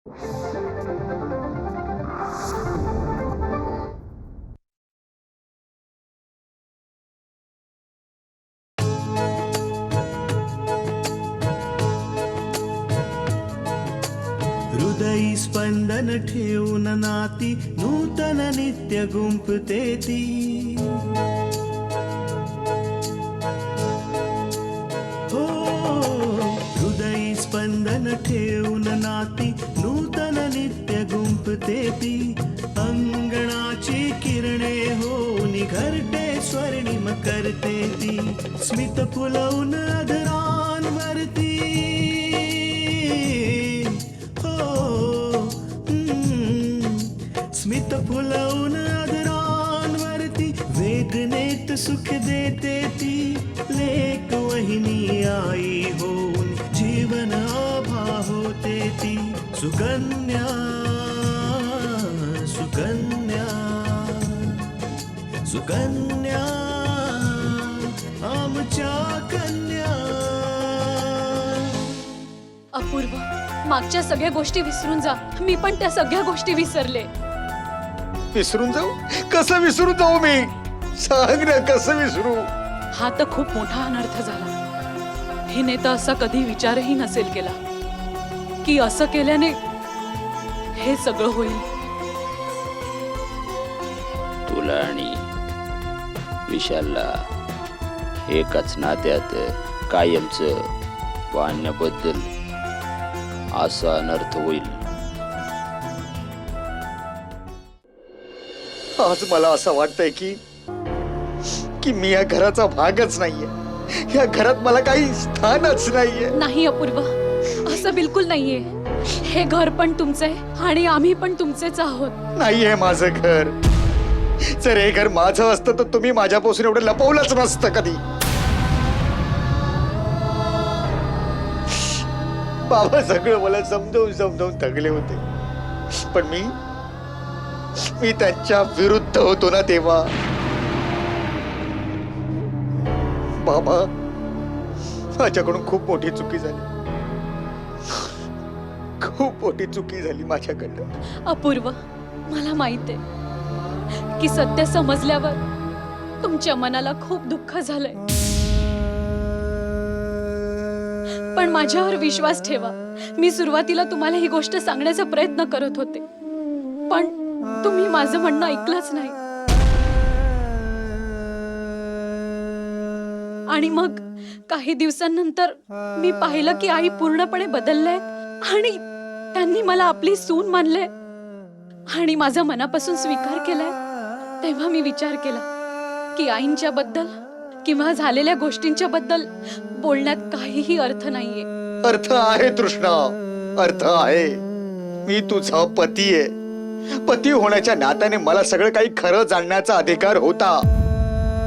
हृदयी स्पंदन ठेवून नाती नूतन नित्य गुंफते ती हो हृदयी स्पंदन ठेवून नाती नूतन नित्य गुंफते ती अंगणाची किरणे होऊन घरटे स्वर्णिम करते ती स्मित फुलवून अधरांवरती स्मित फुलवून अधरांवरती वेदनेत सुख देते ती लेक वहिनी आई होऊन जीवन आभा होते ती सुकन्या सुकन्या सुकन्या आमच्या कन्या. अपूर्व, मागच्या सगळ्या गोष्टी विसरून जा. मी पण त्या सगळ्या गोष्टी विसरले. विसरून जाऊ? कसं विसरून जाऊ मी? सांग ना, कसं विसरू? हा तर खूप मोठा अनर्थ झाला. हिने तर असा कधी विचारही नसेल केला की असं केल्याने हे सगळं होईल. तुला आणि विशालला एकाच नात्यात कायमचं बांधण्याबद्दल असा अनर्थ होईल. आज मला असं वाटतंय की मी या घराचा भागच नाहीये. या घरात मला काही स्थानच नाहीये. नाही अपूर्व, असं बिलकुल नाहीये. हे घर पण तुमचं आहे आणि आम्ही पण तुमचेच आहोत. नाहीये माझं घर. जर हे घर माझं असतं तर तुम्ही माझ्यापासून एवढं लपवलंच नसतं कधी. बाबा सगळं मला समजावून समजावून थकले होते, पण मी त्यांच्या विरुद्ध होतो ना तेव्हा. बाबा, माझ्याकडून खूप मोठी चुकी झाली. खूप मोठी चुकी झाली माझ्याकडनं. अपूर्व, मला माहित आहे की सत्य समजल्यावर तुमच्या मनाला खूप दुःख झालंय, पण माझ्यावर विश्वास ठेवा. मी सुरुवातीला तुम्हाला ही गोष्ट सांगण्याचा प्रयत्न करत होते, पण तुम्ही माझं म्हणणं ऐकलंच नाही. आणि मग काही दिवसांनंतर मी पाहिलं की आई पूर्णपणे बदलले आणि त्यांनी मला आपली सून मानले आणि माझा मनापासून स्वीकार केलाय. तेव्हा मी विचार केला की आईंच्या बद्दल किंवा झालेल्या गोष्टींच्या बद्दल बोलण्यात काहीही अर्थ नाहीये. अर्थ आहे तृष्णा, अर्थ आहे. मी तुझा पती आहे. पती होण्याच्या नात्याने मला सगळं काही खरं जाणण्याचा अधिकार होता,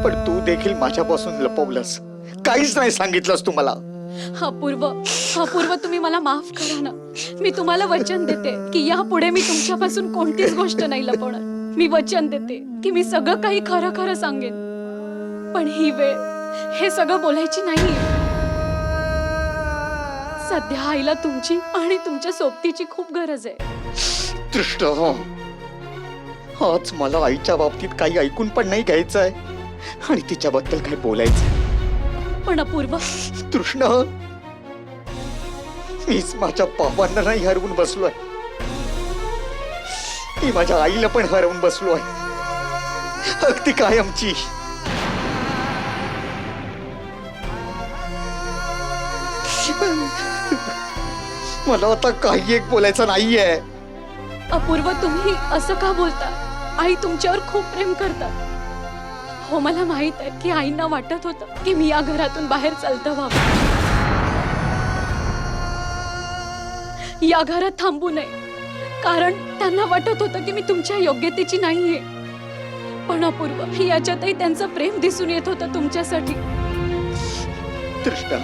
पण तू देखील माझ्यापासून लपवलंस. काहीच नाही सांगितलंस तू मला. अपूर्व, तुम्ही मला माफ करा ना. मी तुम्हाला वचन देते की यापुढे मी तुमच्यापासून कोणतीच गोष्ट नाही लपवणार. मी वचन देते की मी सगळं काही खरं खरं सांगेन, पण ही वेळ हे सगळं बोलायची नाही. सध्या आईला तुमची आणि तुमच्या सोबतीची खूप गरज आहे. तृष्णा, आज मला आईच्या बाबतीत काही ऐकून पण नाही घ्यायचंय आणि तिच्याबद्दल काही बोलायचंय. पण अपूर्व, तृष्णा, मीच माझ्या बाबांना नाही हरवून बसलोय, मी माझ्या आईला पण हरवून बसलोय, अगदी कायमची. मला आता काही एक बोलायचं नाहीये. अपूर्व, तुम्ही असं का बोलता? आई तुमच्यावर खूप प्रेम करतात. हो, मला माहित आहे की आईंना वाटत होतं की मी या घरातून बाहेर चालतं व्हावं, या घरात थांबू नये, कारण त्यांना वाटत होतं की मी तुमच्या योग्यतेची नाहीये. पण अपूर्व, याच्यातही त्यांचं प्रेम दिसून येत होतं तुमच्यासाठी. तृष्णा,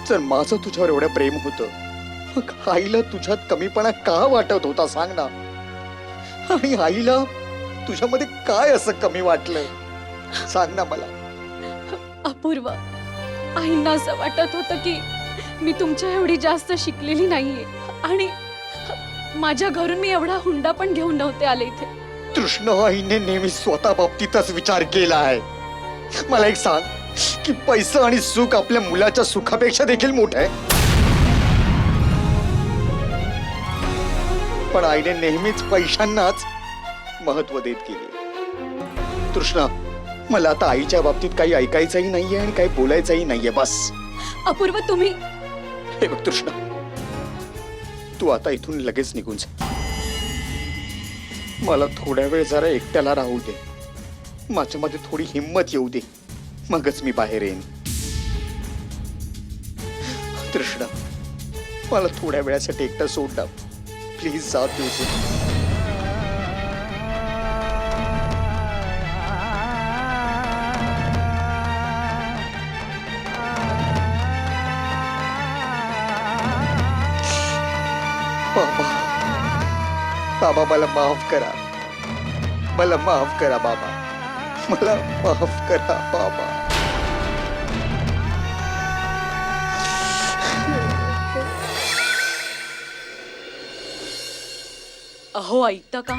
जर माझं तुझ्यावर एवढं प्रेम होतं, मग आईला तुझ्यात कमीपणा का वाटत होता सांग ना. आणि आईला तुझ्यामध्ये काय असं कमी वाटलं सांग ना मला. अपूर्व, आईंना असं वाटत होतं की मी तुमच्या एवढी जास्त शिकलेली नाहीये माझ्या घरून मी एवढा हुंडा पण घेऊन नव्हते आले इथे. तृष्णा, आईने नेहमी स्वतः बाबतीतच विचार केला आहे. मला एक सांग की पैसा आणि सुख आपल्या मुलाच्या सुखापेक्षा देखील मोठं आहे. पण आईने नेहमीच पैशांनाच महत्व देत गेली. तृष्णा, मला आता आईच्या बाबतीत काही ऐकायचंही नाहीये आणि काही बोलायचंही नाहीये. बस. अपूर्व, तुम्ही हे बघ तृष्णा, तू आता इथून लगेच निघून जा. मला थोड्या वेळ जरा एकट्याला राहू दे. माझ्यामध्ये थोडी हिंमत येऊ दे, मगच मी बाहेर येईन. तृष्णा, मला थोड्या वेळासाठी एकटा सोड ना. प्लीज जा तू इथून. बाबा, बाबा मला माफ करा. मला माफ करा बाबा. मला माफ करा बाबा. अहो, ऐकता का?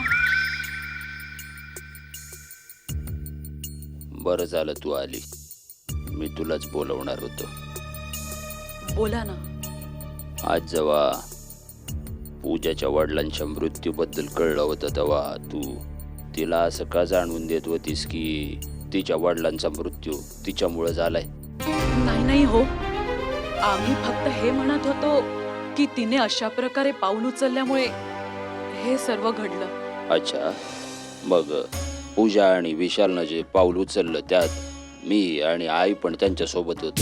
बरं झालं तू आली. मी तुलाच बोलवणार होतो. बोला ना. आज जेव्हा पूजाच्या वडिलांच्या मृत्यूबद्दल कळलं होतं तेव्हा तू तिला असं का जाणवून देत होतीस की तिच्या वडिलांचा मृत्यू तिच्यामुळे झालाय? नाही नाही हो, आम्ही फक्त हे म्हणत होतो की तिने अशा प्रकारे पाऊल उचलल्यामुळे हे सर्व घडलं. अच्छा, मग पूजा आणि विशालनं जे पाऊल उचललं त्यात मी आणि आई पण त्यांच्या सोबत होतो.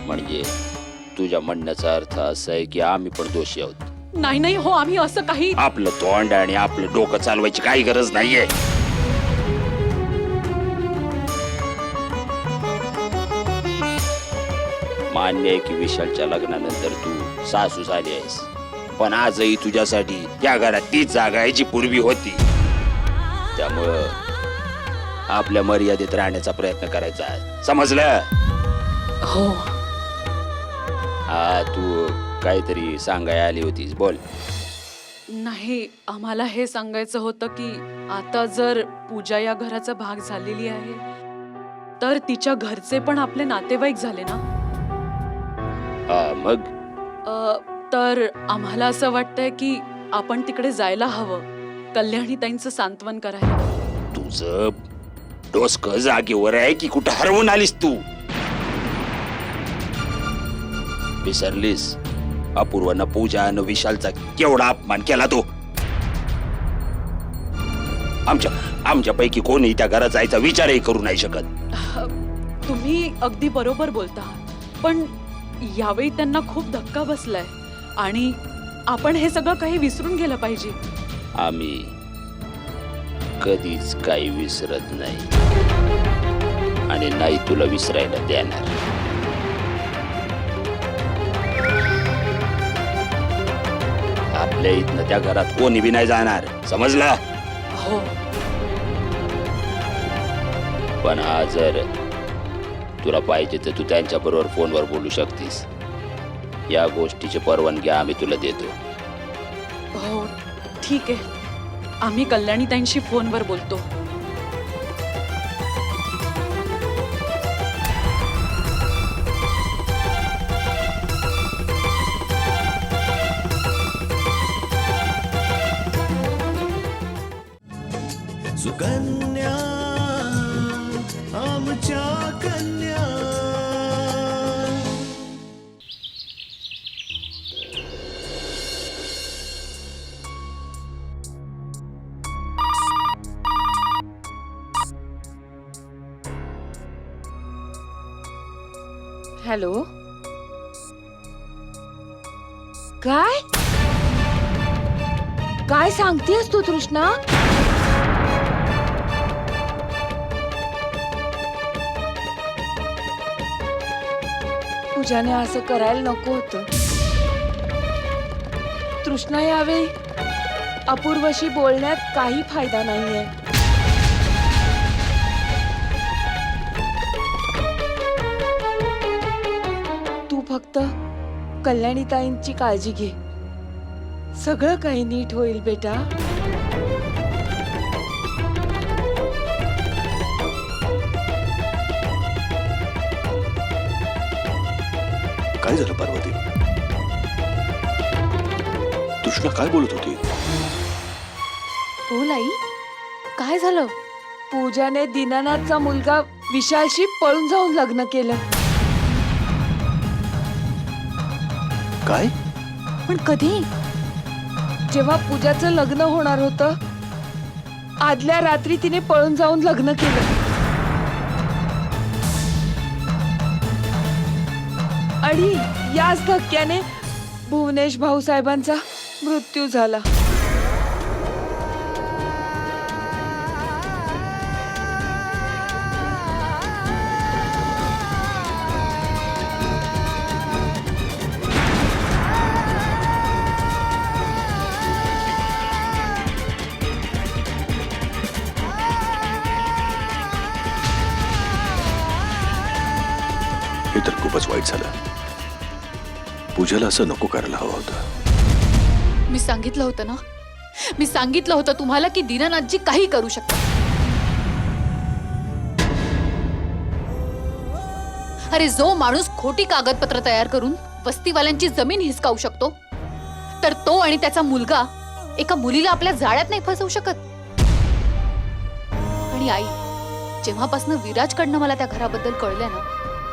म्हणजे तुझ्या म्हणण्याचा अर्थ असा आहे की आम्ही पण दोषी आहोत? नाही नाही हो, आम्ही असं काही. आपलं तोंड आणि आपलं डोकं चालवायची काही गरज नाहीये. मान्य आहे की विशालच्या लग्नानंतर तू सासू झाली आहेस, पण आजही तुझ्यासाठी या घरात तीच जागा आहे जी पूर्वी होती. त्यामुळं आपल्या मर्यादेत राहण्याचा प्रयत्न करायचा आहे, समजलं? हो, हा, तू काहीतरी सांगायला आली होतीस, बोल. नाही, आम्हाला हे सांगायचं होतं की आता जर पूजा या घराचा भाग झालेली आहे तर तिच्या घरचे पण आपले नातेवाईक झाले ना. हा, मग तर आम्हाला असं वाटतंय की आपण तिकडे जायला हवं, कल्याणीताईंचं सांत्वन करायला. तुझं डोसकं जागेवर आहे की कुठं हरवून आलीस तू? विसरलीस अपूर्वानं पूजानं विशालचा केवढा अपमान केला तो? आमच्यापैकी कोणी त्या घरात जायचा विचारही करू नाही शकत. तुम्ही अगदी बरोबर बोलता, पण यावेळी त्यांना खूप धक्का बसलाय आणि आपण हे सगळं काही विसरून गेलं पाहिजे. आम्ही कधीच काही विसरत नाही आणि नाही तुला विसरायला देणार. आपल्या इथनं त्या घरात कोणी बी नाही जाणार, समजलं? हो, पण हा जर तुला पाहिजे तर तू त्यांच्या बरोबर फोनवर बोलू शकतीस. या गोष्टीची परवानगी आम्ही तुला देतो. हो, ठीक आहे. आम्ही कल्याणीताईंशी फोनवर बोलतो. सुकन्या आमच्या कन्या. हॅलो, काय काय सांगतेस तू तृष्णा? पूजाने असं करायला नको होतं. तृष्णा, यावेळी अपूर्वशी बोलण्यात काही फायदा नाहीये. तू फक्त कल्याणीताईंची काळजी घे. सगळं काही नीट होईल बेटा. काय झालं पार्वती? तृष्णा काय बोलत होती? बोल आई, काय झालं? पूजाने दीनानाथचा मुलगा विशालशी पळून जाऊन लग्न केलं. काय? पण कधी? जेव्हा पूजाचं लग्न होणार होतं, आदल्या रात्री तिने पळून जाऊन लग्न केलं. आणि याच धक्क्याने भुवनेश भाऊसाहेबांचा मृत्यू झाला. हे तर खूपच वाईट झालं. पूजाला असं नको करायला हवं होतं. मी सांगितलं होतं ना, मी सांगितलं होतं तुम्हाला की दीनानाथजी काही करू शकतात. अरे जो माणूस खोटी कागदपत्र तयार करून वस्तीवाल्यांची जमीन हिसकावू शकतो, तर तो आणि त्याचा मुलगा एका मुलीला आपल्या जाळ्यात नाही फसवू शकत. आणि आई, जेव्हापासून विराजकडनं मला त्या घराबद्दल कळलंय ना,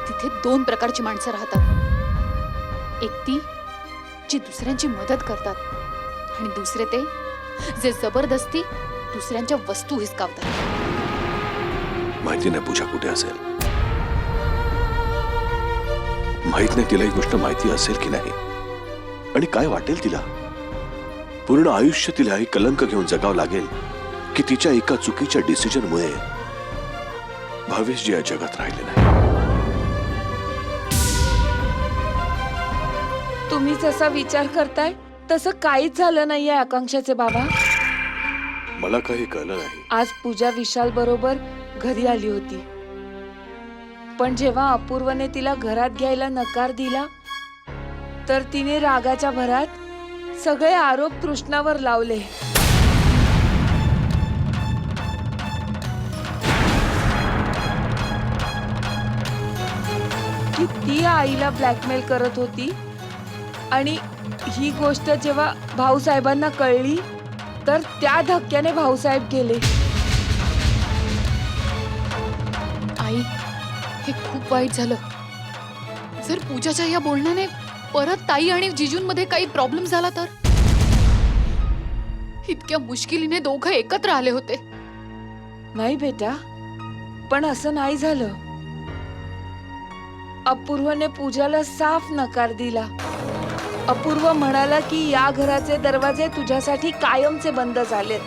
तिथे दोन प्रकारची माणसं राहतात. एक ती जी दुसऱ्यांची मदत करतात, आणि दुसरे ते जे जबरदस्ती दुसऱ्यांच्या वस्तू हिसकावतात. माहिती नाही पूजा कुठे असेल. माहित नाही तिला ही गोष्ट माहिती असेल की नाही, आणि काय वाटेल तिला. पूर्ण आयुष्य तिला ही कलंक घेऊन जगावं लागेल की तिच्या एका चुकीच्या डिसिजनमुळे भावेश या जगात राहिले नाही. तुम्ही जसा विचार करताय तसं काहीच झालं नाहीये आकांक्षाचे बाबा. मला काही कळलं नाही. आज पूजा विशाल बरोबर घरी आली होती, पण जेव्हा अपूर्वने तिला घरात घ्यायला नकार दिला, तर तिने रागाच्या भरात सगळे आरोप तृष्णावर लावले. की ती आईला ब्लॅकमेल करत होती, आणि ही गोष्ट जेव्हा भाऊसाहेबांना कळली, तर त्या धक्क्याने भाऊसाहेब गेले. आई, हे खूप वाईट झालं. जर पूजाच्या या बोलण्याने परत ताई आणि जिजूंमध्ये काही प्रॉब्लेम झाला तर? इतक्या मुश्किलीने दोघं एकत्र आले होते. नाही बेटा, पण असं नाही झालं. अपूर्वने पूजाला साफ नकार दिला. अपूर्व म्हणाला की या घराचे दरवाजे तुझ्यासाठी कायमचे बंद झालेत.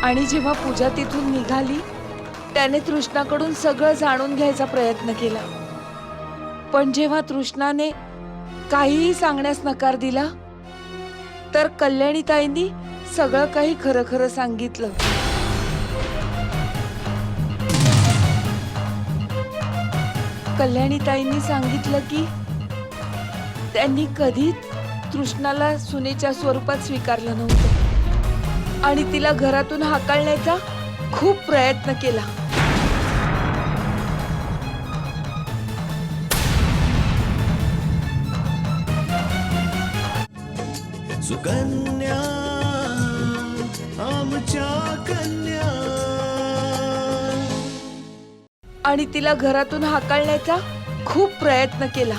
आणि जेव्हा पूजा तिथून निघाली, त्याने तृष्णाकडून सगळं जाणून घ्यायचा प्रयत्न केला. पण जेव्हा तृष्णाने काहीही सांगण्यास नकार दिला, तर कल्याणीताईंनी सगळं काही खरं खरं सांगितलं. कल्याणीताईंनी सांगितलं की त्यांनी कधीच तृष्णाला सुनेच्या स्वरूपात स्वीकारलं नव्हतं, आणि तिला घरातून हाकलण्याचा खूप प्रयत्न केला. सुकन्या आमच्या कन्या. आणि तिला घरातून हाकलण्याचा खूप प्रयत्न केला.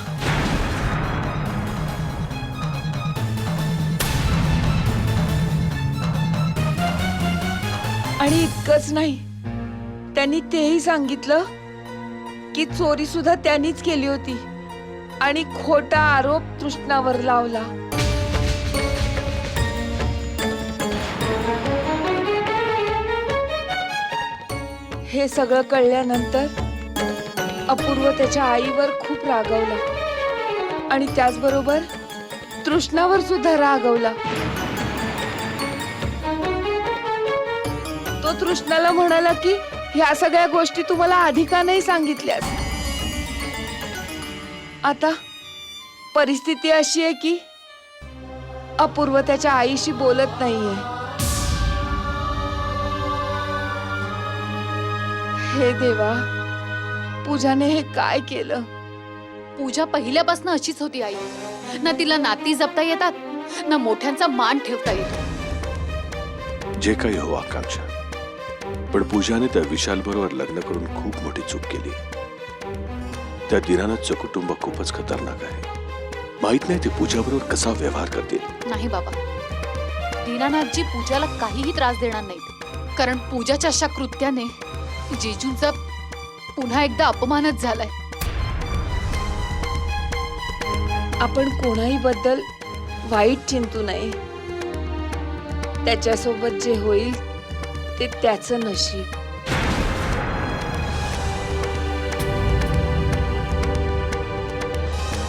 आणि इतकंच नाही, त्यांनी तेही सांगितलं की चोरी सुद्धा त्यांनीच केली होती, आणि खोटा आरोप तृष्णावर लावला. हे सगळं कळल्यानंतर अपूर्व त्याच्या आईवर खूप रागावला, आणि त्याचबरोबर तृष्णावर सुद्धा रागावला. तो तृष्णाला म्हणाला की ह्या सगळ्या गोष्टी तुम्हाला आधी का नाही सांगितल्यास. आता परिस्थिती अशी आहे की अपूर्व त्याच्या आईशी बोलत नाहीये. हे देवा, पूजाने हे काय केलं. पूजा पहिल्यापासून अशीच होती आई. ना तिला नाती जपता येतात ना मोठ्यांचा मान ठेवता येतो. जे काही हो आकांक्षा, पण पूजाने त्या विशाल बरोबर लग्न करून खूप मोठी चूक केली. त्या दीनानाथचं कुटुंब खूपच खतरनाक आहे. माहित नाही ते पूजा बरोबर कसा व्यवहार करतील. नाही बाबा, दीनानाथजी पूजाला काहीही त्रास देणार नाहीत. कारण पूजाच्या अशा कृत्याने जेजूंचा पुन्हा एकदा अपमानच झालाय. आपण कोणाही बद्दल वाईट चिंतू नये. त्याच्यासोबत जे होईल ते त्याचं नशीब.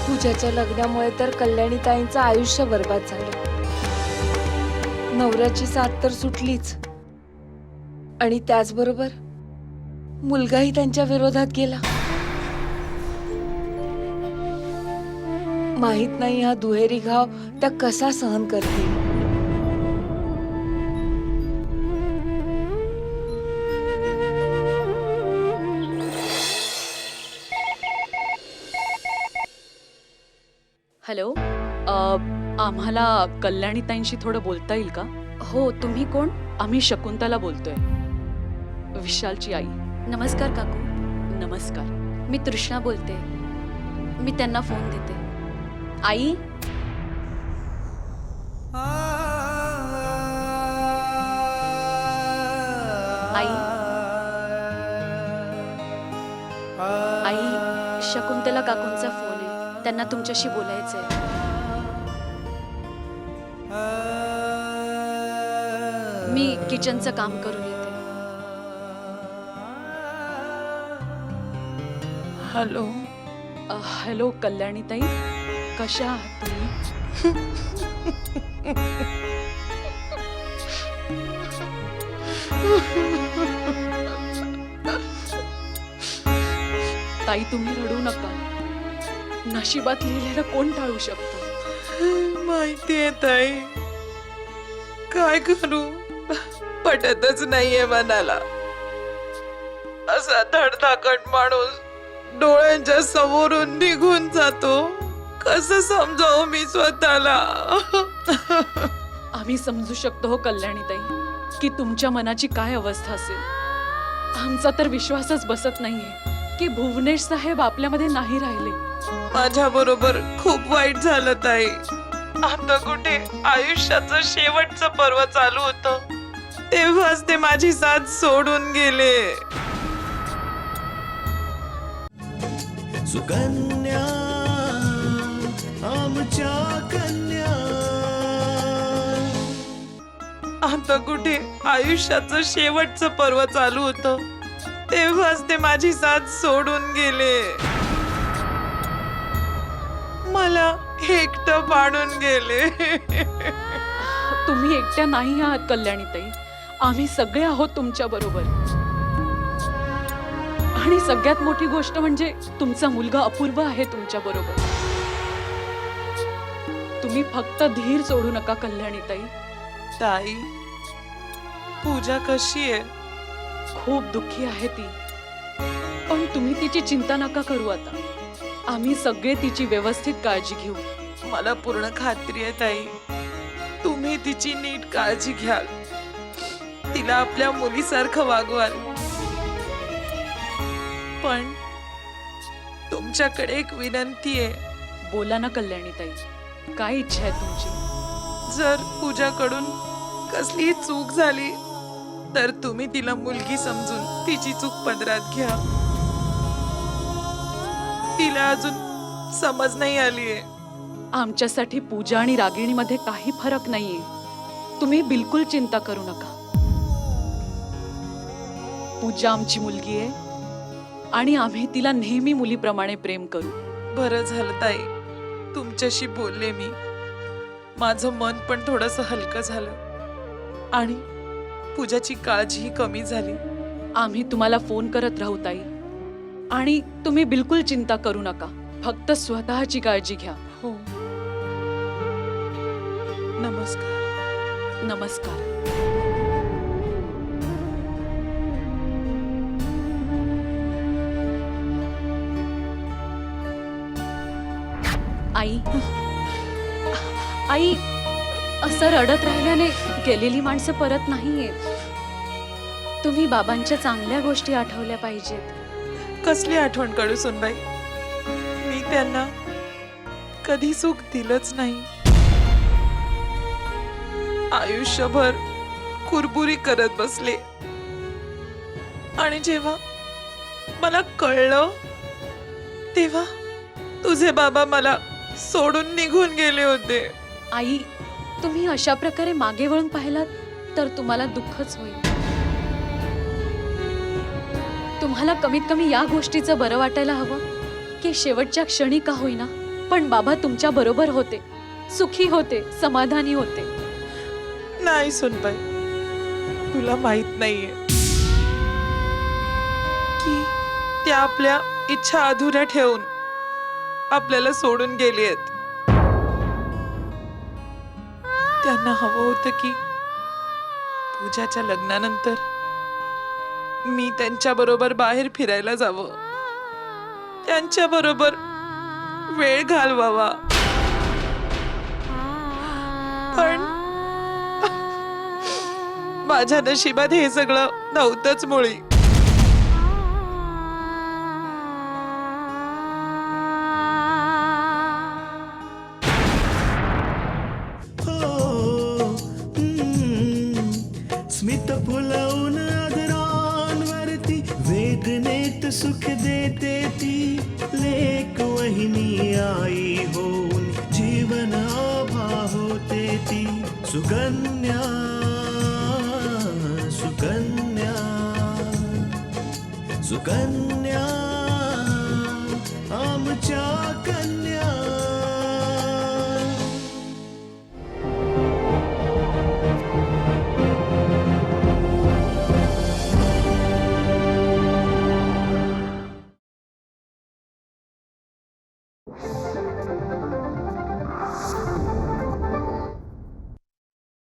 पूजाच्या लग्नामुळे तर कल्याणीताईंचं आयुष्य बर्बाद झालं. नवऱ्याची साथ तर सुटलीच आणि त्याचबरोबर मुलगाही त्यांच्या विरोधात गेला. माहित नाही हा दुहेरी घाव त्या कसा सहन करतील. हॅलो, आम्हाला कल्याणीताईंशी थोडं बोलता येईल का? हो, तुम्ही कोण? आम्ही शकुंतला बोलतोय, विशालची आई. नमस्कार काकू. नमस्कार, मी तृष्णा बोलते. मी त्यांना फोन देते. आई, आई, आई, शकुंतला काकूंचा फोन आहे. त्यांना तुमच्याशी बोलायचंय. मी किचनचं काम करून येते. हॅलो. हॅलो कल्याणीताई, कशा आहात तुम्ही? ताई, तुम्ही रडू नका. नशिबात लिहिलेलं कोण टाळू शकतो? माहितीये ताई, काय करू पटतच नाहीये मनाला. असा धडधाकट माणूस डोळ्यांच्या समोरून निघून जातो. कसं समजावं मी स्वतःला. आम्ही समजू शकतो हो कल्याणीताई की तुमच्या मनाची काय अवस्था असेल. आमचा तर विश्वासच बसत नाहीये की भुवनेश साहेब आपल्यामध्ये नाही राहिले. माझ्या बरोबर खूप वाईट झालं ताई. आता कुठे आयुष्याचं शेवटचं पर्व चालू होतं तेव्हाच ते माझी साथ सोडून गेले. सुकन्या आमच्या कन्या. आता कुठे आयुष्याचं शेवटचं पर्व चालू होतं तेव्हाच ते माझी साथ सोडून गेले. मला एकटं पाडून गेले. तुम्ही एकट्या नाही आहात कल्याणीताई. आम्ही सगळे आहोत तुमच्या बरोबर. आणि सगळ्यात मोठी गोष्ट म्हणजे तुमचा मुलगा अपूर्व आहे तुमच्या बरोबर. तुम्ही फक्त धीर सोडू नका कल्याणीताई. ताई, पूजा कशी आहे? खूप दुःखी आहे ती, पण तुम्ही तिची चिंता नका करू. आता आम्ही सगळे तिची व्यवस्थित काळजी घेऊ. मला पूर्ण खात्री आहे ताई, तुम्ही तिची नीट काळजी घ्याल. तिला आपल्या मुलीसारखं वागवाल. पण तुमच्याकडे एक विनंती आहे. बोला ना कल्याणीताई, काय इच्छा आहे तुमची? जर पूजाकडून कसलीही चूक झाली तर तुम्ही तिला मुलगी समजून तिची चूक पदरात घ्या. तिला अजून समज नाही आलीये. आमच्यासाठी पूजा आणि रागिणीमध्ये काही फरक नाहीये. तुम्ही बिलकुल चिंता करू नका. पूजा आमची मुलगी आहे आणि आम्ही तिला नेहमी मुलीप्रमाणे प्रेम करू. बरं झालं ताई, तुमच्याशी बोलले मी. माझं मन पण थोडंसं हलकं झालं आणि पूजाची काळजीही कमी झाली. आम्ही तुम्हाला फोन करत राहू ताई. आणि तुम्ही बिलकुल चिंता करू नका. फक्त स्वतःची काळजी घ्या. हो. नमस्कार. नमस्कार. आई आई असं रडत राहिल्याने गेलेली माणसं परत नाही येत. तुम्ही बाबांच्या चांगल्या गोष्टी आठवल्या पाहिजेत. कसली आठवण काढू सुनबाई. मी त्यांना कधी सुख दिलंच नाही. आयुष्यभर कुरबुरी करत बसले. आणि जेव्हा मला कळलं तेव्हा तुझे बाबा मला सोडून निघून गेले होते. आई तुम्ही अशा प्रकारे मागे वळून पाहिलात तर तुम्हाला दुःखच होईल. तुम्हाला कमीत कमी या गोष्टीचं बरं वाटायला हवं की शेवटच्या क्षणी का होईना पण बाबा तुमच्या बरोबर होते, सुखी होते, समाधानी होते. नाही सुनबाई, तुला माहित नाहीये की त्या आपल्या इच्छा अधुऱ्या ठेवून आपल्याला सोडून गेली आहेत. त्यांना हवं होतं की पूजाच्या लग्नानंतर मी त्यांच्या बरोबर बाहेर फिरायला जावं, त्यांच्या बरोबर वेळ घालवावा. पण माझ्या नशिबात हे सगळं नव्हतंच मुळी. स्मित फुलवून अधरांवरती वेदनेत सुख देते ती लेक वहिनी आई होऊन जीवन आभा होते ती. सुकन्या सुकन्या सुकन्या आमच्या